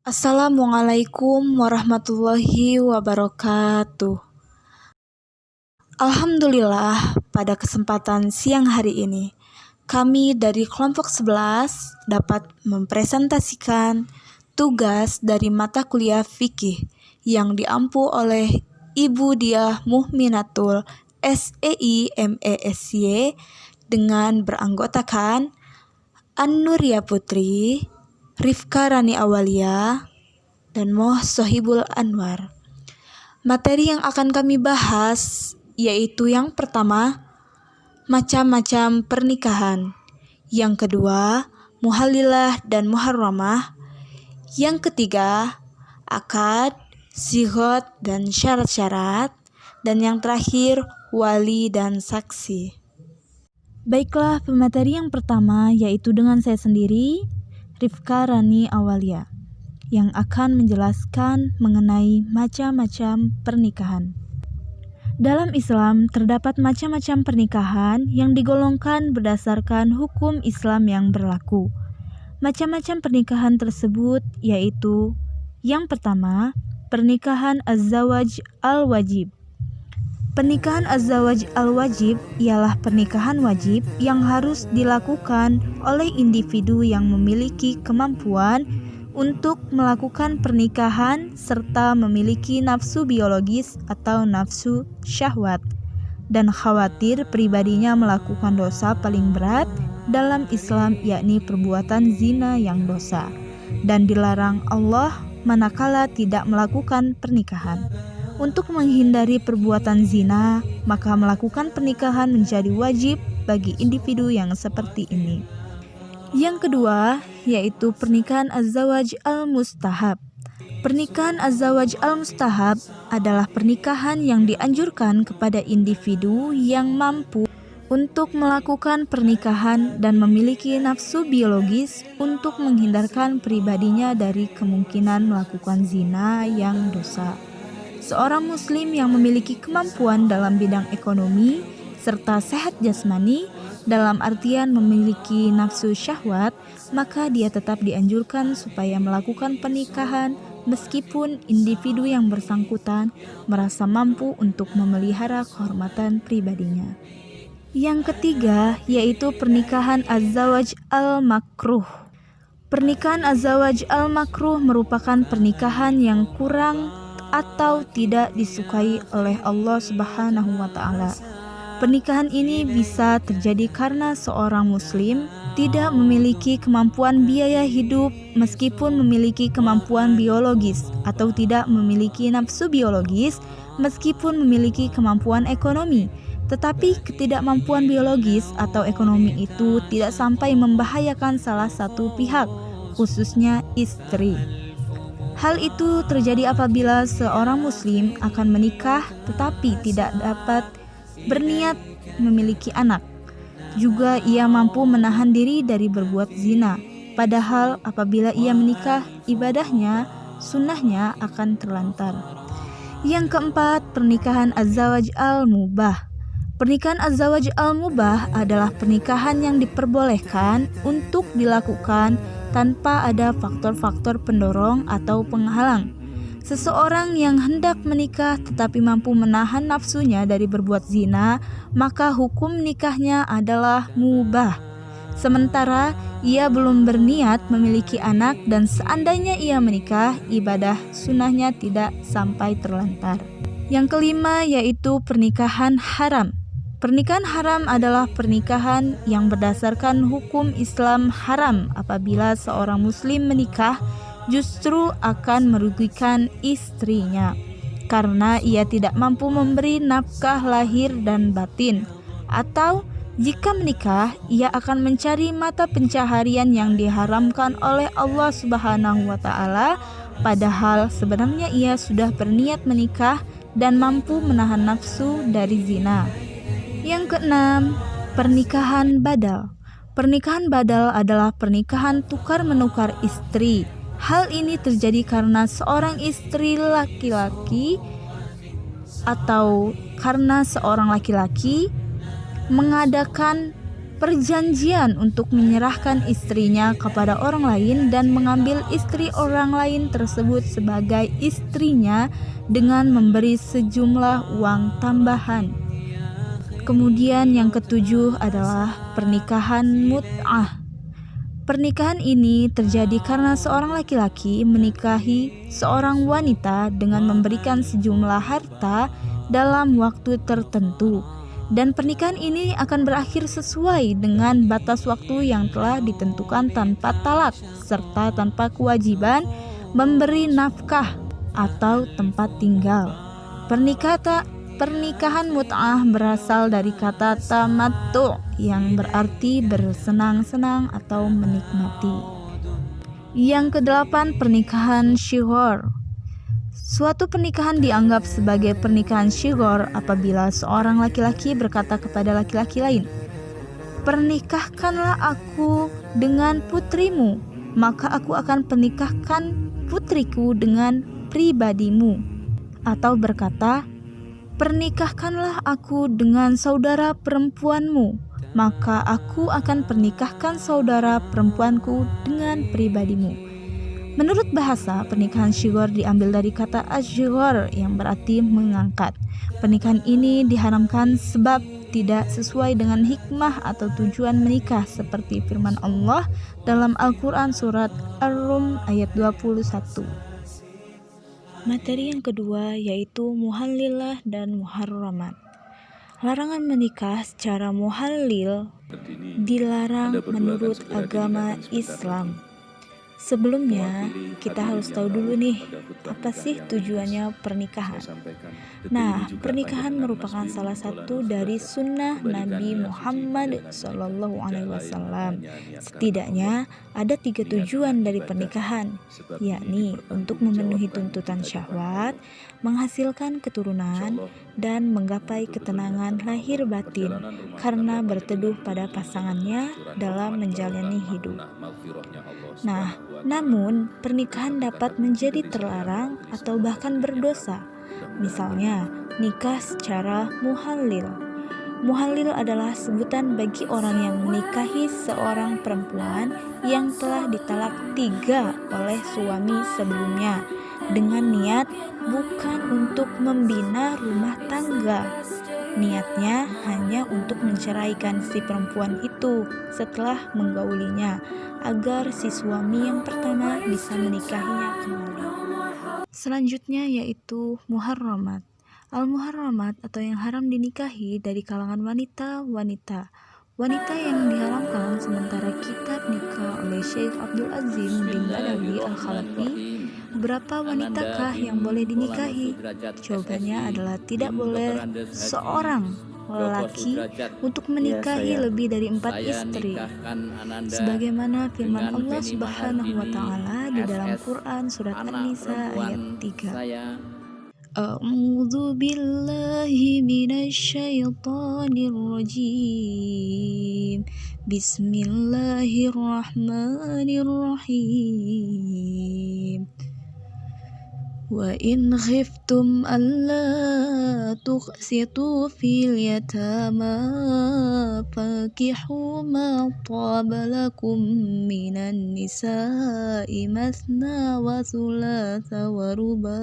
Assalamualaikum warahmatullahi wabarakatuh. Alhamdulillah, pada kesempatan siang hari ini, kami dari kelompok 11 dapat mempresentasikan tugas dari mata kuliah fikih yang diampu oleh Ibu Diah Muhminatul SEI MESY dengan beranggotakan An-Nuria Putri, Rifka Rani Awalia, dan Moh Sohibul Anwar. Materi yang akan kami bahas yaitu yang pertama, macam-macam pernikahan. Yang kedua, muhalilah dan muharramah. Yang ketiga, akad, sighot, dan syarat-syarat. Dan yang terakhir, wali dan saksi. Baiklah, pemateri yang pertama yaitu dengan saya sendiri, Rifka Rani Awalia, yang akan menjelaskan mengenai macam-macam pernikahan. Dalam Islam terdapat macam-macam pernikahan yang digolongkan berdasarkan hukum Islam yang berlaku. Macam-macam pernikahan tersebut yaitu: yang pertama, pernikahan az-zawaj al-wajib. Pernikahan az-zawaj al-wajib ialah pernikahan wajib yang harus dilakukan oleh individu yang memiliki kemampuan untuk melakukan pernikahan serta memiliki nafsu biologis atau nafsu syahwat dan khawatir pribadinya melakukan dosa paling berat dalam Islam, yakni perbuatan zina yang dosa dan dilarang Allah manakala tidak melakukan pernikahan. Untuk menghindari perbuatan zina, maka melakukan pernikahan menjadi wajib bagi individu yang seperti ini. Yang kedua, yaitu pernikahan az-zawaj al-mustahab. Pernikahan az-zawaj al-mustahab adalah pernikahan yang dianjurkan kepada individu yang mampu untuk melakukan pernikahan dan memiliki nafsu biologis untuk menghindarkan pribadinya dari kemungkinan melakukan zina yang dosa. Seorang muslim yang memiliki kemampuan dalam bidang ekonomi serta sehat jasmani, dalam artian memiliki nafsu syahwat, maka dia tetap dianjurkan supaya melakukan pernikahan meskipun individu yang bersangkutan merasa mampu untuk memelihara kehormatan pribadinya. Yang ketiga, yaitu pernikahan az-zawaj al-makruh. Pernikahan az-zawaj al-makruh merupakan pernikahan yang kurang atau tidak disukai oleh Allah Subhanahu wa Ta'ala. Pernikahan ini bisa terjadi karena seorang muslim tidak memiliki kemampuan biaya hidup meskipun memiliki kemampuan biologis, atau tidak memiliki nafsu biologis meskipun memiliki kemampuan ekonomi. Tetapi ketidakmampuan biologis atau ekonomi itu tidak sampai membahayakan salah satu pihak, khususnya istri. Hal itu terjadi apabila seorang muslim akan menikah tetapi tidak dapat berniat memiliki anak. Juga ia mampu menahan diri dari berbuat zina. Padahal apabila ia menikah, ibadahnya, sunnahnya akan terlantar. Yang keempat, pernikahan az-zawaj al-mubah. Pernikahan az-zawaj al-mubah adalah pernikahan yang diperbolehkan untuk dilakukan tanpa ada faktor-faktor pendorong atau penghalang. Seseorang yang hendak menikah tetapi mampu menahan nafsunya dari berbuat zina, maka hukum nikahnya adalah mubah. Sementara ia belum berniat memiliki anak dan seandainya ia menikah, ibadah sunnahnya tidak sampai terlantar. Yang kelima, yaitu pernikahan haram. Pernikahan haram adalah pernikahan yang berdasarkan hukum Islam haram. Apabila seorang muslim menikah, justru akan merugikan istrinya karena ia tidak mampu memberi nafkah lahir dan batin, atau jika menikah ia akan mencari mata pencaharian yang diharamkan oleh Allah Subhanahu wa Ta'ala, padahal sebenarnya ia sudah berniat menikah dan mampu menahan nafsu dari zina. Yang keenam, pernikahan badal. Pernikahan badal adalah pernikahan tukar-menukar istri. Hal ini terjadi karena seorang istri laki-laki atau karena seorang laki-laki mengadakan perjanjian untuk menyerahkan istrinya kepada orang lain dan mengambil istri orang lain tersebut sebagai istrinya dengan memberi sejumlah uang tambahan. Kemudian yang ketujuh adalah pernikahan mut'ah. Pernikahan ini terjadi karena seorang laki-laki menikahi seorang wanita dengan memberikan sejumlah harta dalam waktu tertentu. Dan pernikahan ini akan berakhir sesuai dengan batas waktu yang telah ditentukan tanpa talak serta tanpa kewajiban memberi nafkah atau tempat tinggal. Pernikahan mut'ah berasal dari kata tamattu yang berarti bersenang-senang atau menikmati. Yang kedelapan, pernikahan shighar. Suatu pernikahan dianggap sebagai pernikahan shighar apabila seorang laki-laki berkata kepada laki-laki lain, "Pernikahkanlah aku dengan putrimu, maka aku akan pernikahkan putriku dengan pribadimu." Atau berkata, "Pernikahkanlah aku dengan saudara perempuanmu, maka aku akan pernikahkan saudara perempuanku dengan pribadimu." Menurut bahasa, pernikahan shighar diambil dari kata ashighar yang berarti mengangkat. Pernikahan ini diharamkan sebab tidak sesuai dengan hikmah atau tujuan menikah seperti firman Allah dalam Al-Quran surat Ar-Rum ayat 21. Materi yang kedua yaitu muhallilah dan muharramat. Larangan menikah secara muhallil dilarang menurut agama Islam. Sebelumnya, kita harus tahu dulu nih, apa sih tujuannya pernikahan? Nah, pernikahan merupakan salah satu dari sunnah Nabi Muhammad SAW. Setidaknya ada 3 tujuan dari pernikahan, yakni untuk memenuhi tuntutan syahwat, menghasilkan keturunan, dan menggapai ketenangan lahir batin karena berteduh pada pasangannya dalam menjalani hidup. Nah, namun pernikahan dapat menjadi terlarang atau bahkan berdosa. Misalnya, nikah secara muhallil. Muhallil adalah sebutan bagi orang yang menikahi seorang perempuan yang telah ditalak 3 oleh suami sebelumnya dengan niat bukan untuk membina rumah tangga. Niatnya hanya untuk menceraikan si perempuan itu setelah menggaulinya agar si suami yang pertama bisa menikahinya kembali. Selanjutnya yaitu muharramat. Al-muharramat atau yang haram dinikahi dari kalangan wanita. Wanita yang diharamkan sementara kitab nikah oleh Syekh Abdul Azim bin Badawi Al-Khalafi. Berapa wanitakah yang boleh dinikahi? Jawabannya adalah tidak boleh seorang lelaki untuk menikahi lebih dari 4 istri. Sebagaimana firman Allah Subhanahu wa taala di dalam Quran surat An-Nisa ayat 3. A'udzu billahi minasyaitonir rajim. Bismillahirrahmanirrahim. Wa in khiftum alla tuqsitu fil yatama fankihu ma taba lakum minan nisa'i masna wa thulatha wa ruba'.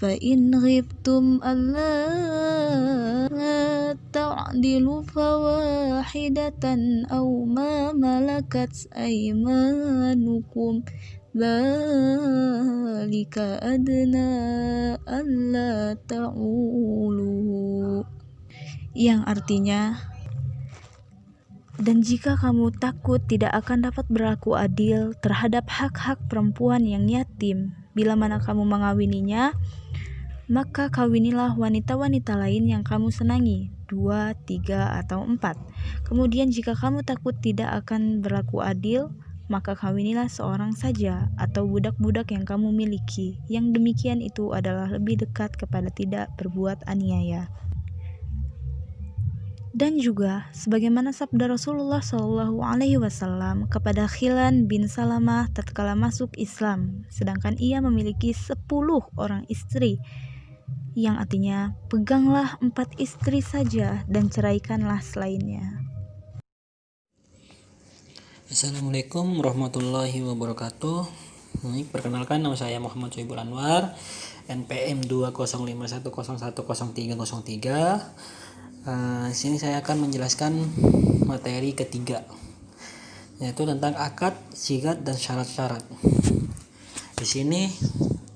Fa in khiftum alla ta'dilu fawahidatan aw ma malakat aymanukum dzalika adna alla ta'ulu, yang artinya, dan jika kamu takut tidak akan dapat berlaku adil terhadap hak-hak perempuan yang yatim bila mana kamu mengawininya, maka kawinilah wanita-wanita lain yang kamu senangi, 2, 3, atau 4. Kemudian jika kamu takut tidak akan berlaku adil, maka kawinilah seorang saja atau budak-budak yang kamu miliki. Yang demikian itu adalah lebih dekat kepada tidak berbuat aniaya. Dan juga sebagaimana sabda Rasulullah SAW kepada Khilan bin Salamah tatkala masuk Islam, sedangkan ia memiliki 10 orang istri, yang artinya peganglah 4 istri saja dan ceraikanlah selainnya. Assalamualaikum warahmatullahi wabarakatuh. Baik, perkenalkan, nama saya Muhammad Soebul Anwar, NPM 20510101303. Di sini saya akan menjelaskan materi ketiga, yaitu tentang akad, sigat, dan syarat-syarat. Di sini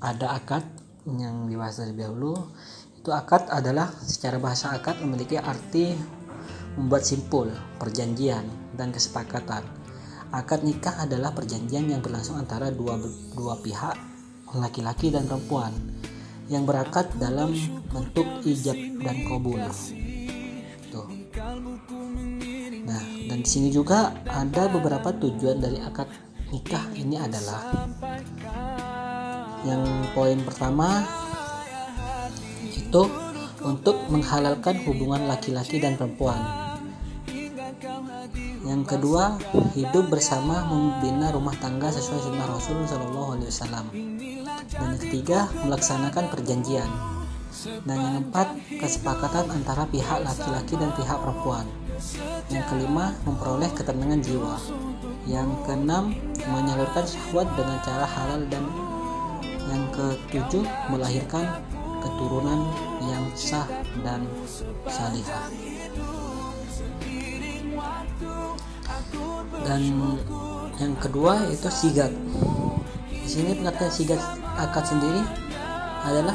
ada akad yang dibahas terlebih dahulu. Itu akad adalah, secara bahasa akad memiliki arti membuat simpul, perjanjian, dan kesepakatan. Akad nikah adalah perjanjian yang berlangsung antara dua pihak, laki-laki dan perempuan, yang berakad dalam bentuk ijab dan qabul. Tuh. Nah, dan di sini juga ada beberapa tujuan dari akad nikah ini adalah, yang poin pertama itu untuk menghalalkan hubungan laki-laki dan perempuan. Yang kedua, hidup bersama membina rumah tangga sesuai sunnah Rasul SAW. Dan yang ketiga, melaksanakan perjanjian. Dan yang keempat, kesepakatan antara pihak laki-laki dan pihak perempuan. Yang kelima, memperoleh ketenangan jiwa. Yang keenam, menyalurkan syahwat dengan cara halal. Dan yang ketujuh, melahirkan keturunan yang sah dan salihah. Dan yang kedua itu sigat. Di sini pengertian sigat akad sendiri adalah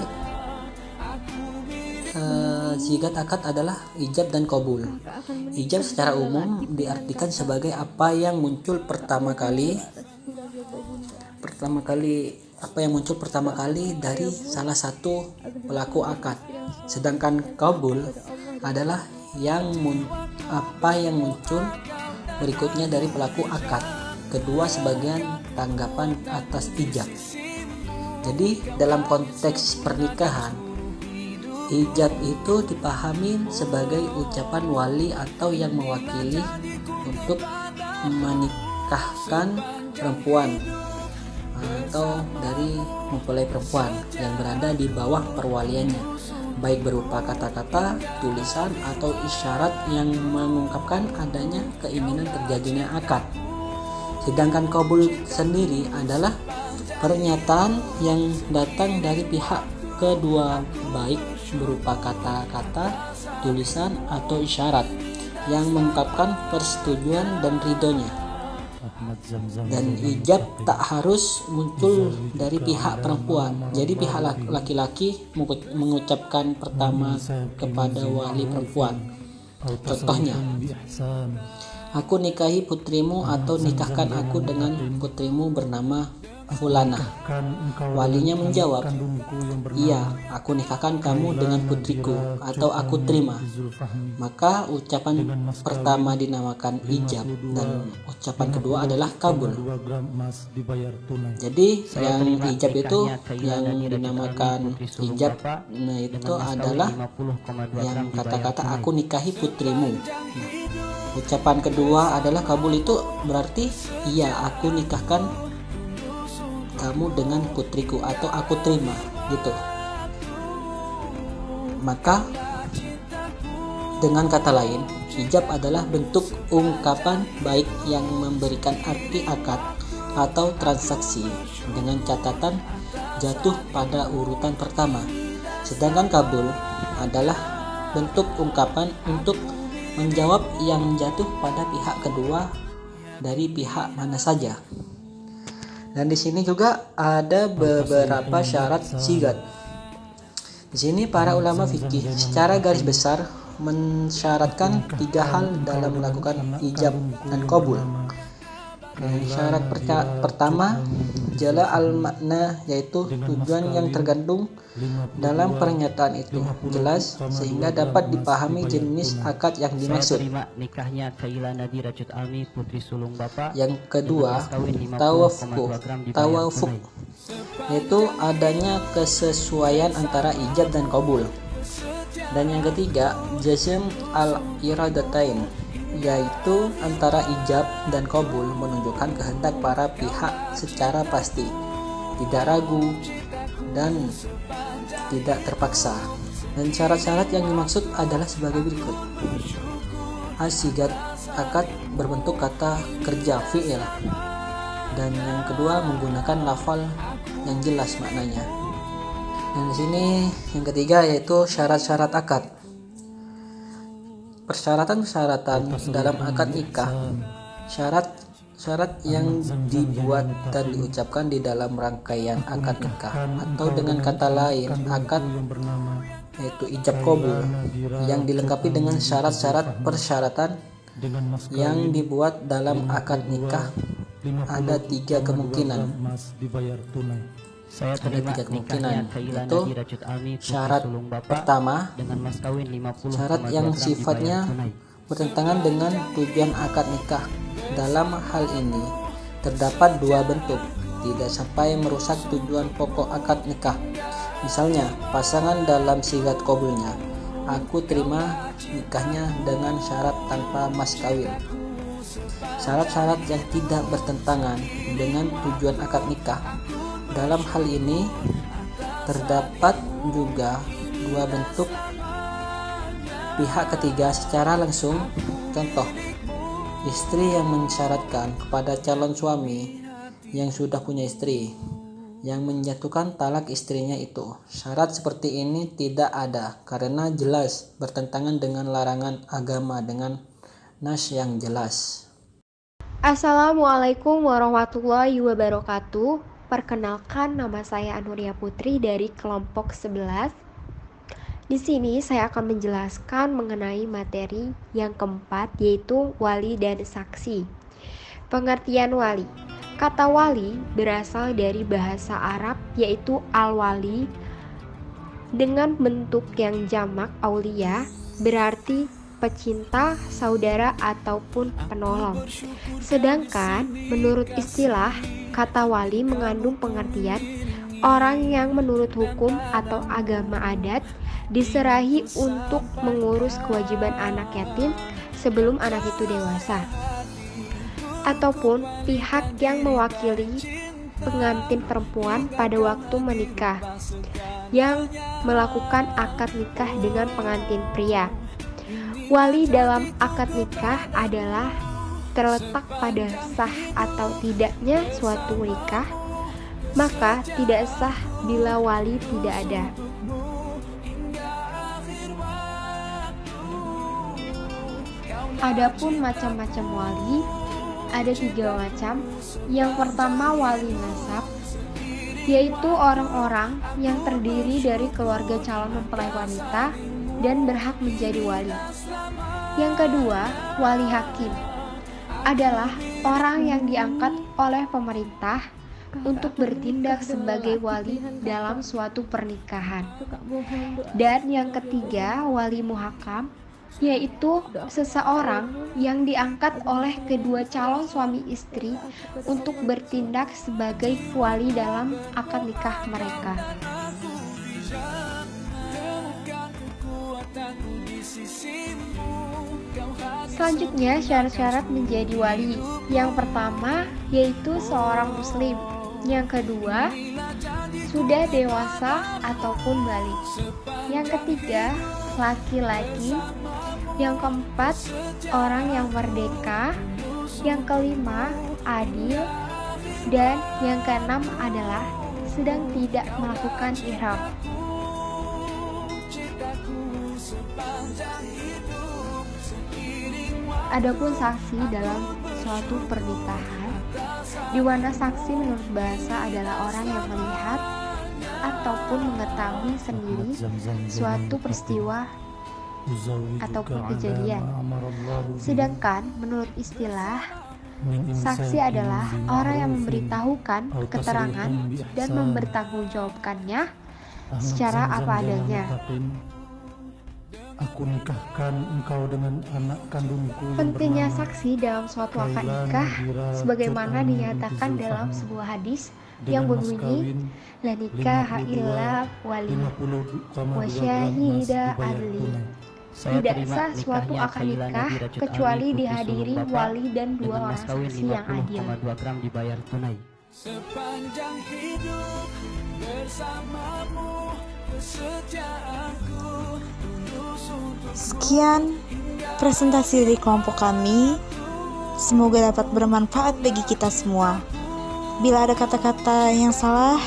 sigat akad adalah ijab dan qabul. Ijab secara umum diartikan sebagai apa yang muncul pertama kali dari salah satu pelaku akad. Sedangkan qabul adalah apa yang muncul berikutnya dari pelaku akad. Kedua sebagian tanggapan atas ijab. Jadi dalam konteks pernikahan, ijab itu dipahami sebagai ucapan wali atau yang mewakili untuk menikahkan perempuan atau dari mempelai perempuan yang berada di bawah perwaliannya, baik berupa kata-kata, tulisan, atau isyarat yang mengungkapkan adanya keinginan terjadinya akad. Sedangkan qabul sendiri adalah pernyataan yang datang dari pihak kedua, baik berupa kata-kata, tulisan, atau isyarat yang mengungkapkan persetujuan dan ridhonya. Dan ijab tak harus muncul dari pihak perempuan. Jadi pihak laki-laki mengucapkan pertama kepada wali perempuan. Contohnya, aku nikahi putrimu, atau nikahkan aku dengan putrimu bernama Fulana. Walinya menjawab, iya, aku nikahkan kamu dengan putriku, atau aku terima. Maka ucapan pertama dinamakan ijab dan ucapan kedua adalah qabul. Jadi yang ijab itu, yang dinamakan ijab, nah itu adalah yang kata-kata aku nikahi putrimu. Nah, ucapan kedua adalah qabul, itu berarti iya, aku nikahkan kamu dengan putriku, atau aku terima, gitu. Maka dengan kata lain, ijab adalah bentuk ungkapan baik yang memberikan arti akad atau transaksi dengan catatan jatuh pada urutan pertama. Sedangkan qabul adalah bentuk ungkapan untuk menjawab yang jatuh pada pihak kedua dari pihak mana saja. Dan di sini juga ada beberapa syarat sigat. Di sini para ulama fikih secara garis besar mensyaratkan 3 hal dalam melakukan ijab dan qabul. Syarat pertama, jala al-makna, yaitu tujuan yang tergandung dalam pernyataan itu jelas sehingga dapat dipahami jenis akad yang dimaksud. Yang kedua, tawafuk, yaitu adanya kesesuaian antara ijab dan qabul. Dan yang ketiga, jazm al-iradatain, yaitu antara ijab dan qabul menunjukkan kehendak para pihak secara pasti, tidak ragu, dan tidak terpaksa. Dan syarat-syarat yang dimaksud adalah sebagai berikut. Sigat akad berbentuk kata kerja fi'il. Dan yang kedua menggunakan lafal yang jelas maknanya. Dan di sini yang ketiga yaitu syarat-syarat akad. Persyaratan-persyaratan dalam akad nikah. Syarat yang dibuat dan diucapkan di dalam rangkaian akad nikah, atau dengan kata lain akad, yaitu ijab qabul, yang dilengkapi dengan syarat-syarat persyaratan yang dibuat dalam akad nikah. Ada tiga kemungkinan. Yaitu syarat pertama, syarat yang sifatnya bertentangan dengan tujuan akad nikah. Dalam hal ini terdapat dua bentuk, tidak sampai merusak tujuan pokok akad nikah. Misalnya, pasangan dalam sigat qabulnya, aku terima nikahnya dengan syarat tanpa mas kawin. Syarat-syarat yang tidak bertentangan dengan tujuan akad nikah. Dalam hal ini terdapat juga dua bentuk pihak ketiga secara langsung. Contoh, istri yang mensyaratkan kepada calon suami yang sudah punya istri yang menjatuhkan talak istrinya itu. Syarat seperti ini tidak ada karena jelas bertentangan dengan larangan agama dengan nas yang jelas. Assalamualaikum warahmatullahi wabarakatuh. Perkenalkan, nama saya Anuria Putri dari kelompok 11. Di sini saya akan menjelaskan mengenai materi yang keempat, yaitu wali dan saksi. Pengertian wali. Kata wali berasal dari bahasa Arab, yaitu al-wali, dengan bentuk yang jamak aulia, berarti pecinta, saudara, ataupun penolong. Sedangkan menurut istilah, kata wali mengandung pengertian orang yang menurut hukum atau agama adat diserahi untuk mengurus kewajiban anak yatim sebelum anak itu dewasa, ataupun pihak yang mewakili pengantin perempuan pada waktu menikah yang melakukan akad nikah dengan pengantin pria. Wali dalam akad nikah adalah terletak pada sah atau tidaknya suatu nikah, maka tidak sah bila wali tidak ada. Adapun macam-macam wali, ada 3 macam. Yang pertama wali nasab, yaitu orang-orang yang terdiri dari keluarga calon mempelai wanita dan berhak menjadi wali. Yang kedua, wali hakim adalah orang yang diangkat oleh pemerintah untuk bertindak sebagai wali dalam suatu pernikahan. Dan yang ketiga, wali muhakam, yaitu seseorang yang diangkat oleh kedua calon suami istri untuk bertindak sebagai wali dalam akad nikah mereka. Selanjutnya, syarat-syarat menjadi wali. Yang pertama yaitu seorang muslim. Yang kedua, sudah dewasa ataupun balik. Yang ketiga, laki-laki. Yang keempat, orang yang merdeka. Yang kelima, adil. Dan yang keenam adalah sedang tidak melakukan ihram. Adapun saksi dalam suatu pernikahan, di mana saksi menurut bahasa adalah orang yang melihat ataupun mengetahui sendiri suatu peristiwa ataupun kejadian. Sedangkan menurut istilah, saksi adalah orang yang memberitahukan keterangan dan mempertanggungjawabkannya secara apa adanya. Aku nikahkan engkau dengan anak kandungku. Pentingnya saksi dalam suatu akad nikah sebagaimana dinyatakan dalam sebuah hadis yang berbunyi, la nikaha illa wali wa syahida adli. Tidak sah suatu akad nikah kecuali dihadiri wali dan 2 orang saksi yang adil. Sepanjang hidup bersamamu Sekian presentasi dari kelompok kami. Semoga dapat bermanfaat bagi kita semua. Bila ada kata-kata yang salah,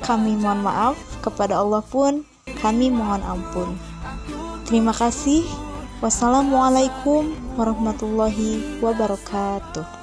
kami mohon maaf. Kepada Allah pun kami mohon ampun. Terima kasih. Wassalamualaikum warahmatullahi wabarakatuh.